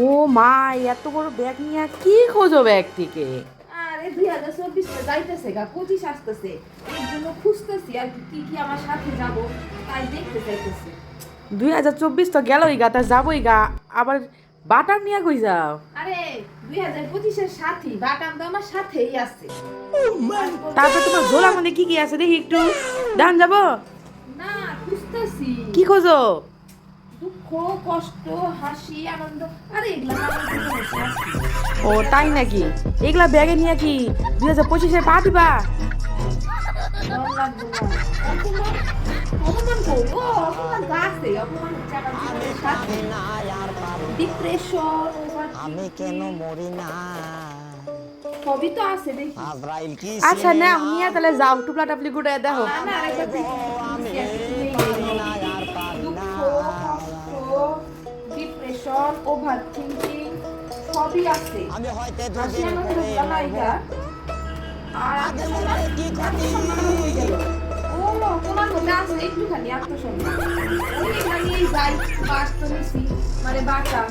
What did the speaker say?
ও মা, এত বড় ব্যাগ নিয়ে কি খোঁজো ব্যাগ থেকে? আরে 2024 যাইতেছে গা, 25 আসতেছে, এর জন্য খুঁজতেছি আর কি কি আমার সাথে যাব, তাই দেখতে চাইতেছি। 2024 তো গেলই গা, তা যাবই গা। আবার বাটার নিয়ে কই যাও? আরে 2025 এর সাথী বাটাম তো আমার সাথেই আছে। তারপর তোমার ঝোলার মধ্যে কি কি আছে দেখি একটু। দান যাবো? না, খুঁজতেছি। কি খোঁজো? দুঃখ, কষ্ট, হাসি, আনন্দ, আরে এগুলা আমার জীবনের সাথী। ও তাই নাকি? এগুলা ব্যাগে নিয়ে কি 2025-এ পা দিবা? ডর লাগবে না। অপমান, অপমান করবো? অপমান গাছে, অপমান হচ্ছে আমার জীবনের সাথী। ডিপ্রেশন, আমি কেন মরি না? সবই তো আছে দেখি। আজরাইল কি আচ্ছা না, নিয়ে তাহলে যাও, টুপলা টাপলি গুটে দেখো। না না, আরেকবার দেখি। আমি দুঃখ, কষ্ট, ডিপ্রেশন, ওভার থিঙ্কিং সবই আছে। আমি হয়তো হাসি দুদিন আনন্দ পরে জানাইগা। আর আগে মনে কি ক্ষতি? আত্মসম্মান হয়ে গেল। ও তোমার মধ্যে আছে একটুখানি আত্মসম্মান। ওই এগুলা নিয়েই যাই, বাস তো নিছি, মানে বাঁচা